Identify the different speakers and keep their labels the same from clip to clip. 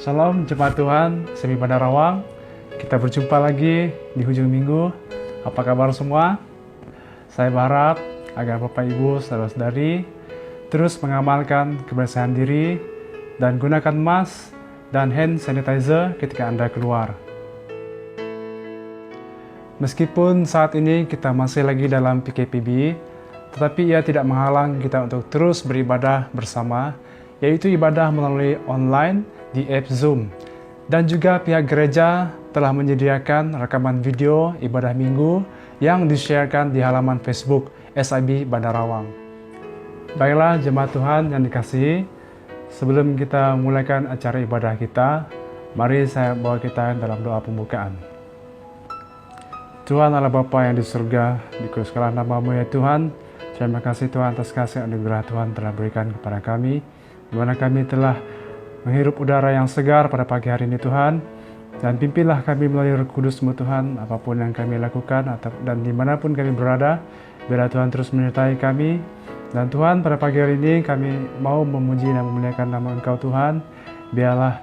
Speaker 1: Shalom jemaat Tuhan, Semi Bandar Rawang. Kita berjumpa lagi di hujung minggu. Apa kabar semua? Saya berharap agar Bapak Ibu saudara-saudari terus mengamalkan kebersihan diri dan gunakan mask dan hand sanitizer ketika Anda keluar. Meskipun saat ini kita masih lagi dalam PKPB, tetapi ia tidak menghalang kita untuk terus beribadah bersama, yaitu ibadah melalui online di app Zoom. Dan juga pihak gereja telah menyediakan rekaman video ibadah minggu yang di-sharekan di halaman Facebook SIB Bandar Rawang. Baiklah jemaat Tuhan yang dikasihi, sebelum kita mulaikan acara ibadah kita, mari saya bawa kita dalam doa pembukaan. Tuhan Allah Bapa yang di surga, dikuduskanlah nama-Mu ya Tuhan. Terima kasih Tuhan atas kasih anugerah Tuhan telah berikan kepada kami, di mana kami telah menghirup udara yang segar pada pagi hari ini Tuhan. Dan pimpinlah kami melalui Roh Kudus-Mu Tuhan, apapun yang kami lakukan dan dimanapun kami berada, biarlah Tuhan terus menyertai kami. Dan Tuhan pada pagi hari ini kami mau memuji dan memuliakan nama Engkau Tuhan. Biarlah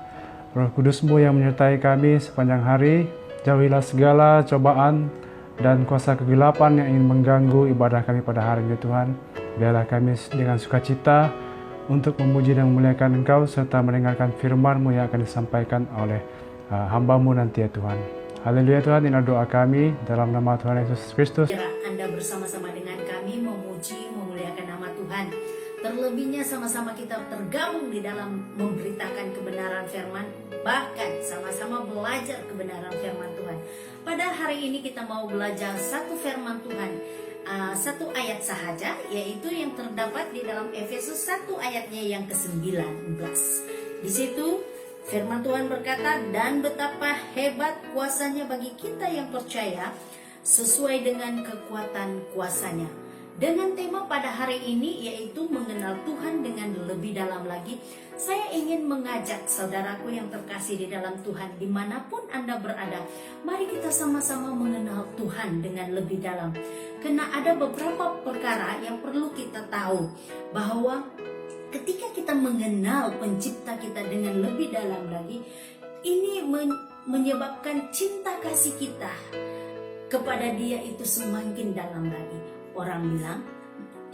Speaker 1: Roh Kudus-Mu yang menyertai kami sepanjang hari. Jauhilah segala cobaan dan kuasa kegelapan yang ingin mengganggu ibadah kami pada hari ini Tuhan. Biarlah kami dengan sukacita untuk memuji dan memuliakan Engkau serta mendengarkan firman-Mu yang akan disampaikan oleh hamba-Mu nanti ya Tuhan. Haleluya Tuhan, inilah doa kami dalam nama Tuhan Yesus Kristus.
Speaker 2: Anda bersama-sama dengan kami memuji, memuliakan nama Tuhan. Terlebihnya sama-sama kita tergabung di dalam memberitakan kebenaran firman, bahkan sama-sama belajar kebenaran firman Tuhan. Pada hari ini kita mau belajar satu firman Tuhan, satu ayat sahaja, yaitu yang terdapat di dalam Efesus 1 ayatnya yang ke-19. Di situ firman Tuhan berkata, dan betapa hebat kuasanya bagi kita yang percaya sesuai dengan kekuatan kuasanya. Dengan tema pada hari ini yaitu mengenal Tuhan dengan lebih dalam lagi, saya ingin mengajak saudaraku yang terkasih di dalam Tuhan, dimanapun Anda berada, mari kita sama-sama mengenal Tuhan dengan lebih dalam. Karena ada beberapa perkara yang perlu kita tahu, bahwa ketika kita mengenal pencipta kita dengan lebih dalam lagi, ini menyebabkan cinta kasih kita kepada Dia itu semakin dalam lagi. Orang bilang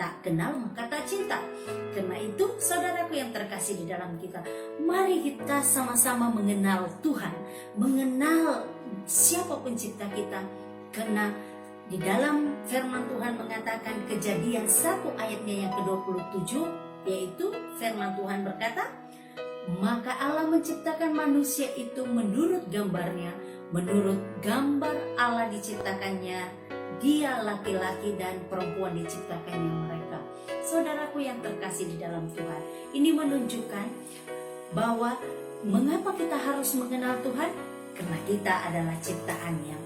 Speaker 2: tak kenal maka tak cinta. Karena itu saudaraku yang terkasih di dalam kita, mari kita sama-sama mengenal Tuhan, mengenal siapa pencipta kita. Karena di dalam firman Tuhan mengatakan, Kejadian 1 ayatnya yang ke-27, yaitu firman Tuhan berkata, maka Allah menciptakan manusia itu menurut gambarnya, menurut gambar Allah diciptakannya, dia laki-laki dan perempuan diciptakannya mereka. Saudaraku yang terkasih di dalam Tuhan, ini menunjukkan bahwa mengapa kita harus mengenal Tuhan? Karena kita adalah ciptaan yang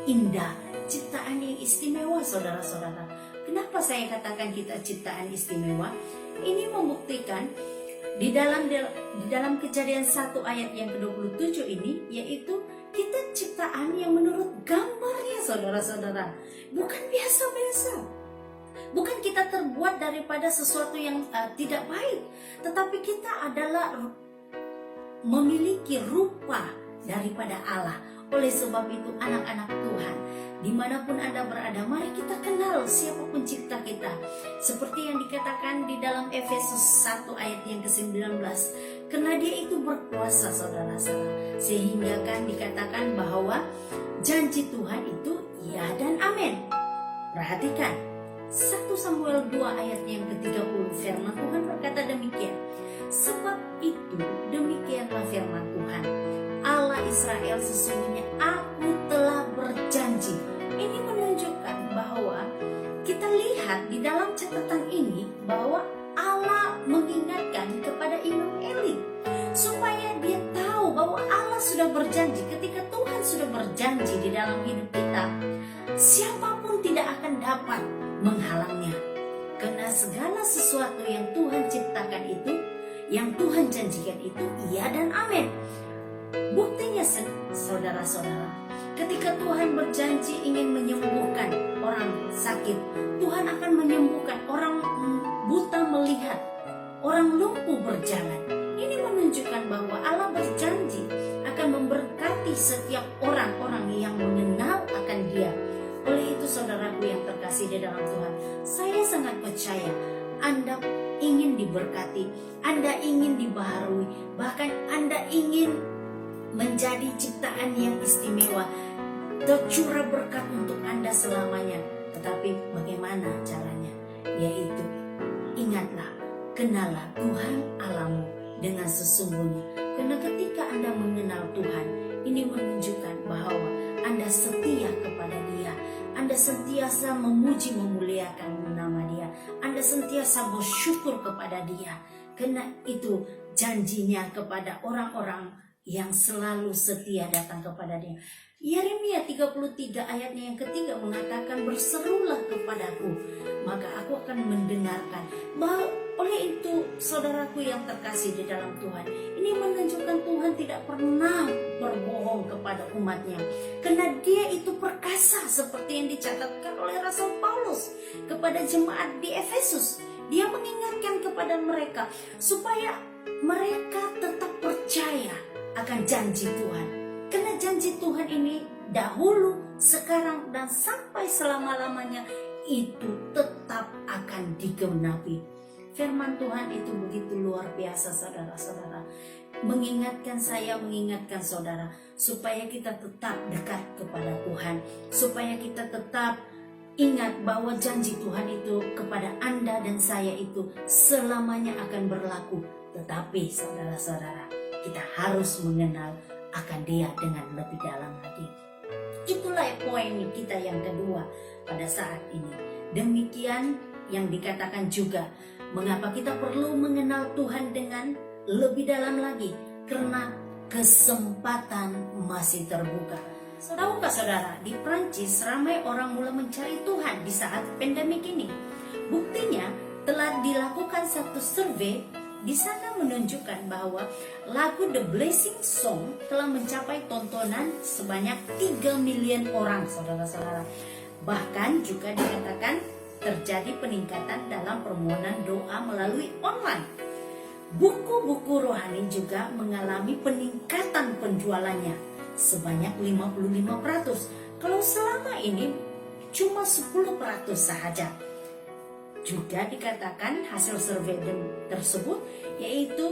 Speaker 2: indah, ciptaan yang istimewa, saudara-saudara. Kenapa saya katakan kita ciptaan istimewa? Ini membuktikan di dalam Kejadian 1 ayat yang ke-27 ini, yaitu kita ciptaan yang menurut gambarnya, saudara-saudara. Bukan biasa-biasa. Bukan kita terbuat daripada sesuatu yang tidak baik, tetapi kita adalah memiliki rupa daripada Allah. Oleh sebab itu anak-anak Tuhan, dimanapun Anda berada, mari kita kenal siapa pencipta kita. Seperti yang dikatakan di dalam Efesus 1 ayat yang ke-19. Karena Dia itu berkuasa, saudara-saudara. Sehingga kan dikatakan bahwa janji Tuhan itu ya dan amin. Perhatikan 1 Samuel 2 ayat yang ke-30, firman Tuhan berkata demikian. Sebab itu demikianlah firman Tuhan, Allah Israel, sesungguhnya aku telah berjanji. Ini menunjukkan bahwa kita lihat di dalam catatan ini bahwa Allah mengingatkan kepada Imam Eli supaya dia tahu bahwa Allah sudah berjanji. Ketika Tuhan sudah berjanji di dalam hidup kita, siapapun tidak akan dapat menghalangnya. Karena segala sesuatu yang Tuhan ciptakan itu, yang Tuhan janjikan itu iya dan amin. Buktinya saudara-saudara, ketika Tuhan berjanji ingin menyembuhkan orang sakit, Tuhan akan menyembuhkan orang buta melihat, orang lumpuh berjalan. Ini menunjukkan bahwa Allah berjanji akan memberkati setiap orang-orang yang mengenal akan Dia. Oleh itu saudaraku yang terkasih di dalam Tuhan, saya sangat percaya Anda ingin diberkati, Anda ingin dibaharui, bahkan Anda ingin menjadi ciptaan yang istimewa, tercurah berkat untuk Anda selamanya. Tetapi bagaimana caranya? Yaitu ingatlah, kenalah Tuhan Allahmu dengan sesungguhnya. Karena ketika Anda mengenal Tuhan, ini menunjukkan bahwa Anda setia kepada Dia. Anda sentiasa memuji memuliakan nama Dia. Anda sentiasa bersyukur kepada Dia. Karena itu janjinya kepada orang-orang yang selalu setia datang kepada Dia. Yeremia 33 ayatnya yang ketiga mengatakan, berserulah kepadaku, maka aku akan mendengarkan. Oleh itu saudaraku yang terkasih di dalam Tuhan, ini menunjukkan Tuhan tidak pernah berbohong kepada umatnya. Karena Dia itu perkasa seperti yang dicatatkan oleh Rasul Paulus kepada jemaat di Efesus. Dia mengingatkan kepada mereka supaya mereka tetap percaya akan janji Tuhan. Karena janji Tuhan ini dahulu, sekarang, dan sampai selama-lamanya itu tetap akan digenapi. Firman Tuhan itu begitu luar biasa saudara-saudara. Mengingatkan saya, mengingatkan saudara, supaya kita tetap dekat kepada Tuhan. Supaya kita tetap ingat bahwa janji Tuhan itu kepada Anda dan saya itu selamanya akan berlaku. Tetapi saudara-saudara, kita harus mengenal akan Dia dengan lebih dalam lagi. Itulah poin kita yang kedua pada saat ini. Demikian yang dikatakan juga, mengapa kita perlu mengenal Tuhan dengan lebih dalam lagi? Karena kesempatan masih terbuka. Tahukah saudara, di Prancis ramai orang mulai mencari Tuhan di saat pandemik ini. Buktinya telah dilakukan satu survei. Di sana menunjukkan bahwa lagu The Blessing Song telah mencapai tontonan sebanyak 3 miliar orang, saudara-saudara. Bahkan juga dikatakan terjadi peningkatan dalam permohonan doa melalui online. Buku-buku rohani juga mengalami peningkatan penjualannya sebanyak 55%. Kalau selama ini cuma 10% saja. Juga dikatakan hasil survei tersebut, yaitu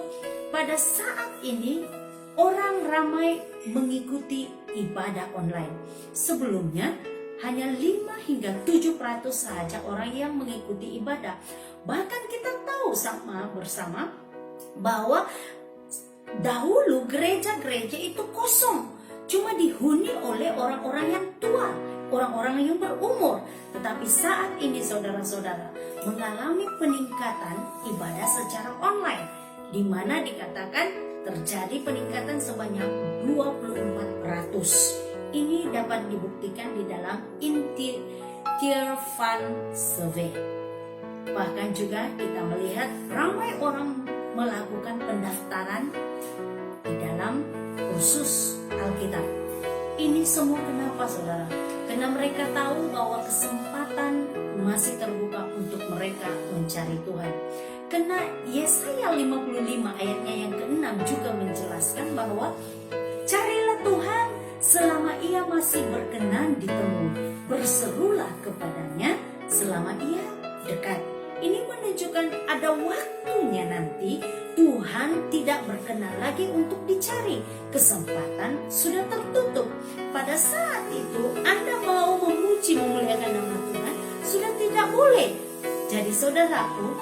Speaker 2: pada saat ini orang ramai mengikuti ibadah online. Sebelumnya hanya 5 hingga 7% saja orang yang mengikuti ibadah. Bahkan kita tahu bersama bahwa dahulu gereja-gereja itu kosong, cuma dihuni oleh orang-orang yang tua, orang-orang yang berumur. Tetapi saat ini saudara-saudara mengalami peningkatan ibadah secara online, di mana dikatakan terjadi peningkatan sebanyak 24%. Ini dapat dibuktikan di dalam Tier Fund Survey. Bahkan juga kita melihat ramai orang melakukan pendaftaran di dalam kursus Alkitab. Ini semua kenapa saudara? Karena mereka tahu bahwa kesempatan masih terbuka untuk mereka mencari Tuhan. Karena Yesaya 55 ayatnya yang ke-6 juga menjelaskan bahwa carilah Tuhan selama Ia masih berkenan ditemui. Berserulah kepadanya selama Ia dekat. Ini menunjukkan ada waktunya nanti Tuhan tidak berkenan lagi untuk dicari. Kesempatan sudah tertutup. Pada saat itu Anda mau memuji memuliakan nama Tuhan sudah tidak boleh. Jadi saudaraku,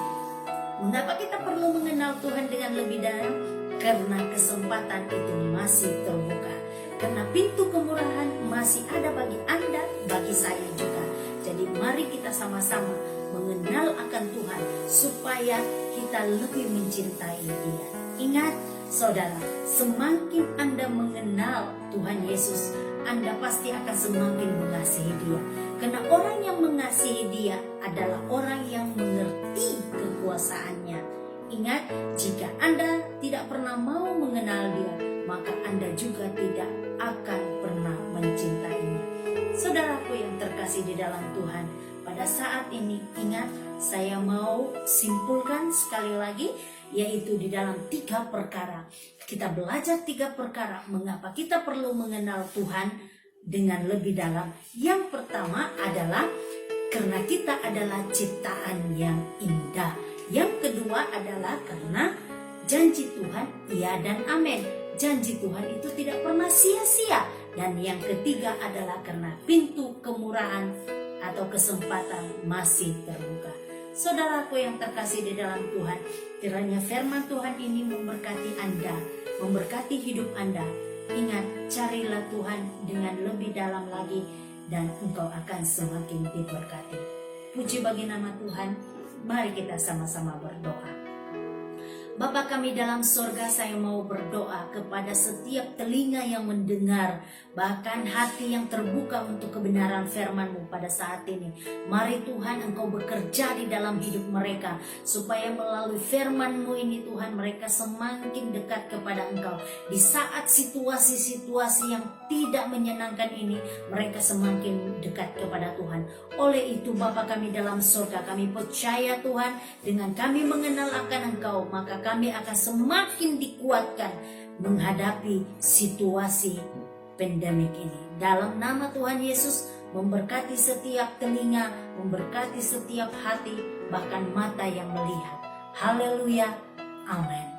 Speaker 2: mengapa kita perlu mengenal Tuhan dengan lebih dalam? Karena kesempatan itu masih terbuka. Karena pintu kemurahan masih ada bagi Anda, bagi saya juga. Jadi mari kita sama-sama mengenal akan Tuhan supaya kita lebih mencintai Dia. Ingat saudara, semakin Anda mengenal Tuhan Yesus, Anda pasti akan semakin mengasihi Dia. Karena orang yang mengasihi Dia adalah orang yang mengerti kekuasaannya. Ingat, jika Anda tidak pernah mau mengenal Dia, maka Anda juga tidak akan pernah mencintainya. Saudaraku yang terkasih di dalam Tuhan, pada saat ini ingat, saya mau simpulkan sekali lagi, yaitu di dalam 3 perkara. Kita belajar 3 perkara mengapa kita perlu mengenal Tuhan dengan lebih dalam. Yang pertama adalah karena kita adalah ciptaan yang indah. Yang kedua adalah karena janji Tuhan iya dan amin. Janji Tuhan itu tidak pernah sia-sia. Dan yang ketiga adalah karena pintu kemurahan atau kesempatan masih terbuka. Saudaraku yang terkasih di dalam Tuhan, kiranya firman Tuhan ini memberkati Anda, memberkati hidup Anda. Ingat, carilah Tuhan dengan lebih dalam lagi dan engkau akan semakin diberkati. Puji bagi nama Tuhan. Mari kita sama-sama berdoa. Bapa kami dalam sorga, saya mau berdoa kepada setiap telinga yang mendengar, bahkan hati yang terbuka untuk kebenaran firman-Mu pada saat ini. Mari Tuhan Engkau bekerja di dalam hidup mereka, supaya melalui firman-Mu ini Tuhan mereka semakin dekat kepada Engkau. Di saat situasi-situasi yang tidak menyenangkan ini, mereka semakin dekat kepada Tuhan. Oleh itu Bapa kami dalam sorga, kami percaya Tuhan, dengan kami mengenal akan Engkau, maka kami akan semakin dikuatkan menghadapi situasi pandemik ini. Dalam nama Tuhan Yesus, memberkati setiap telinga, memberkati setiap hati, bahkan mata yang melihat. Haleluya, amin.